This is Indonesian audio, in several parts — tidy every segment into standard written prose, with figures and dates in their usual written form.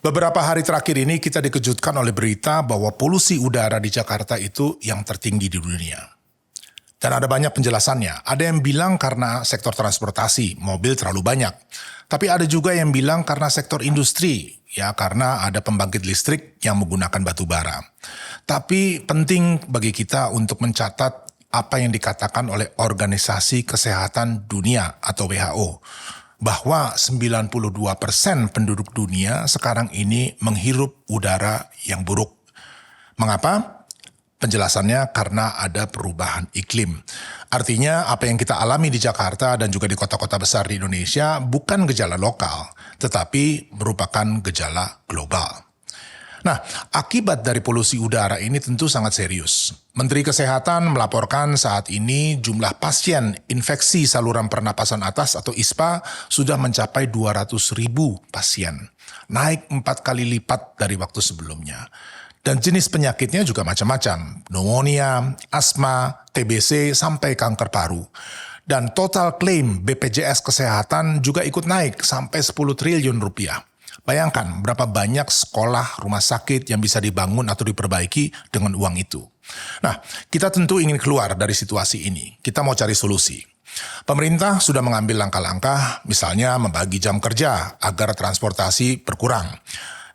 Beberapa hari terakhir ini kita dikejutkan oleh berita bahwa polusi udara di Jakarta itu yang tertinggi di dunia. Dan ada banyak penjelasannya. Ada yang bilang karena sektor transportasi, mobil terlalu banyak. Tapi ada juga yang bilang karena sektor industri, ya karena ada pembangkit listrik yang menggunakan batu bara. Tapi penting bagi kita untuk mencatat apa yang dikatakan oleh Organisasi Kesehatan Dunia atau WHO. Bahwa 92% penduduk dunia sekarang ini menghirup udara yang buruk. Mengapa? Penjelasannya karena ada perubahan iklim. Artinya apa yang kita alami di Jakarta dan juga di kota-kota besar di Indonesia bukan gejala lokal, tetapi merupakan gejala global. Nah, akibat dari polusi udara ini tentu sangat serius. Menteri Kesehatan melaporkan saat ini jumlah pasien infeksi saluran pernapasan atas atau ISPA sudah mencapai 200.000 pasien. Naik 4 kali lipat dari waktu sebelumnya. Dan jenis penyakitnya juga macam-macam. Pneumonia, asma, TBC, sampai kanker paru. Dan total klaim BPJS Kesehatan juga ikut naik sampai 10 triliun rupiah. Bayangkan berapa banyak sekolah, rumah sakit yang bisa dibangun atau diperbaiki dengan uang itu. Nah, kita tentu ingin keluar dari situasi ini. Kita mau cari solusi. Pemerintah sudah mengambil langkah-langkah, misalnya membagi jam kerja agar transportasi berkurang.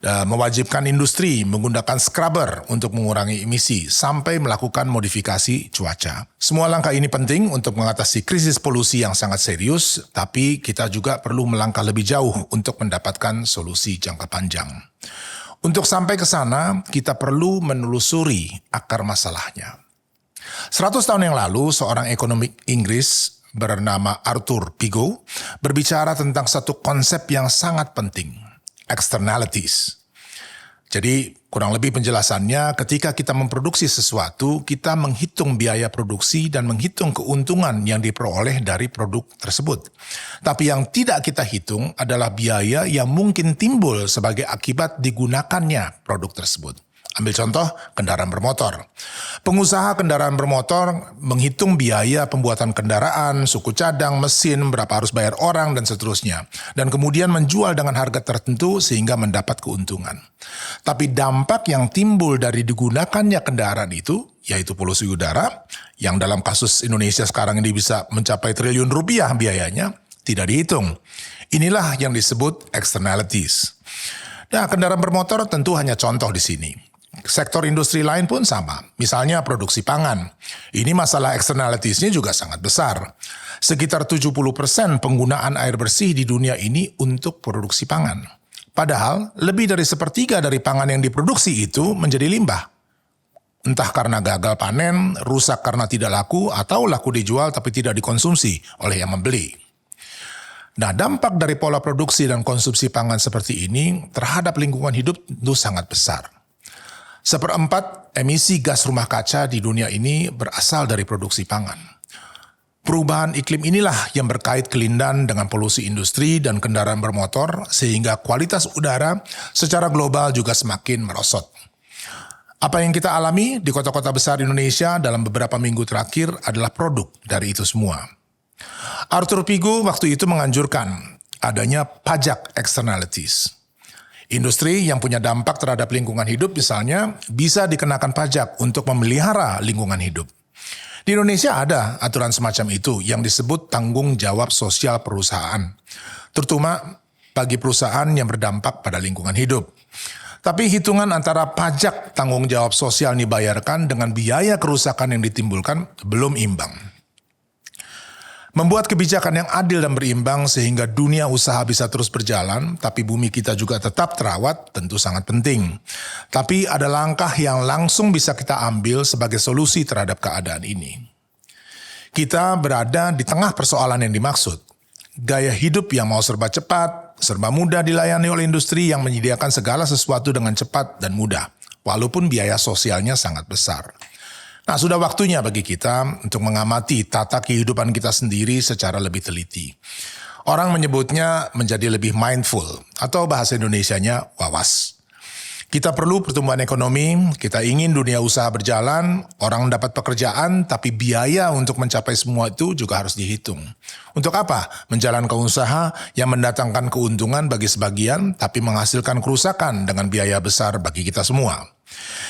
Mewajibkan industri menggunakan scrubber untuk mengurangi emisi sampai melakukan modifikasi cuaca. Semua langkah ini penting untuk mengatasi krisis polusi yang sangat serius, tapi kita juga perlu melangkah lebih jauh untuk mendapatkan solusi jangka panjang. Untuk sampai ke sana, kita perlu menelusuri akar masalahnya. 100 tahun yang lalu, seorang ekonom Inggris bernama Arthur Pigou berbicara tentang satu konsep yang sangat penting. Externalities. Jadi kurang lebih penjelasannya ketika kita memproduksi sesuatu, kita menghitung biaya produksi dan menghitung keuntungan yang diperoleh dari produk tersebut. Tapi yang tidak kita hitung adalah biaya yang mungkin timbul sebagai akibat digunakannya produk tersebut. Ambil contoh kendaraan bermotor. Pengusaha kendaraan bermotor menghitung biaya pembuatan kendaraan, suku cadang, mesin, berapa harus bayar orang, dan seterusnya. Dan kemudian menjual dengan harga tertentu sehingga mendapat keuntungan. Tapi dampak yang timbul dari digunakannya kendaraan itu, yaitu polusi udara, yang dalam kasus Indonesia sekarang ini bisa mencapai triliun rupiah biayanya, tidak dihitung. Inilah yang disebut externalities. Nah, kendaraan bermotor tentu hanya contoh di sini. Sektor industri lain pun sama, misalnya produksi pangan. Ini masalah externalities-nya juga sangat besar. Sekitar 70% penggunaan air bersih di dunia ini untuk produksi pangan. Padahal, lebih dari sepertiga dari pangan yang diproduksi itu menjadi limbah. Entah karena gagal panen, rusak karena tidak laku, atau laku dijual tapi tidak dikonsumsi oleh yang membeli. Nah, dampak dari pola produksi dan konsumsi pangan seperti ini terhadap lingkungan hidup tentu sangat besar. 1/4 emisi gas rumah kaca di dunia ini berasal dari produksi pangan. Perubahan iklim inilah yang berkait kelindan dengan polusi industri dan kendaraan bermotor sehingga kualitas udara secara global juga semakin merosot. Apa yang kita alami di kota-kota besar Indonesia dalam beberapa minggu terakhir adalah produk dari itu semua. Arthur Pigou waktu itu menganjurkan adanya pajak externalities. Industri yang punya dampak terhadap lingkungan hidup misalnya bisa dikenakan pajak untuk memelihara lingkungan hidup. Di Indonesia ada aturan semacam itu yang disebut tanggung jawab sosial perusahaan, terutama bagi perusahaan yang berdampak pada lingkungan hidup. Tapi hitungan antara pajak tanggung jawab sosial dibayarkan dengan biaya kerusakan yang ditimbulkan belum imbang. Membuat kebijakan yang adil dan berimbang sehingga dunia usaha bisa terus berjalan, tapi bumi kita juga tetap terawat tentu sangat penting. Tapi ada langkah yang langsung bisa kita ambil sebagai solusi terhadap keadaan ini. Kita berada di tengah persoalan yang dimaksud. Gaya hidup yang mau serba cepat, serba mudah dilayani oleh industri yang menyediakan segala sesuatu dengan cepat dan mudah, walaupun biaya sosialnya sangat besar. Nah, sudah waktunya bagi kita untuk mengamati tata kehidupan kita sendiri secara lebih teliti. Orang menyebutnya menjadi lebih mindful, atau bahasa Indonesianya wawas. Kita perlu pertumbuhan ekonomi, kita ingin dunia usaha berjalan, orang dapat pekerjaan, tapi biaya untuk mencapai semua itu juga harus dihitung. Untuk apa? Menjalankan usaha yang mendatangkan keuntungan bagi sebagian, tapi menghasilkan kerusakan dengan biaya besar bagi kita semua.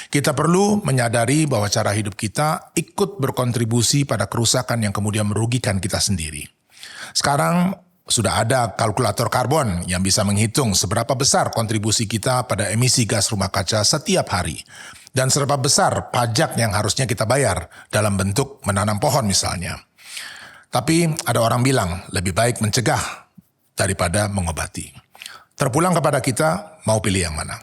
Kita perlu menyadari bahwa cara hidup kita ikut berkontribusi pada kerusakan yang kemudian merugikan kita sendiri. Sekarang sudah ada kalkulator karbon yang bisa menghitung seberapa besar kontribusi kita pada emisi gas rumah kaca setiap hari. Dan seberapa besar pajak yang harusnya kita bayar dalam bentuk menanam pohon misalnya. Tapi ada orang bilang lebih baik mencegah daripada mengobati. Terpulang kepada kita, mau pilih yang mana?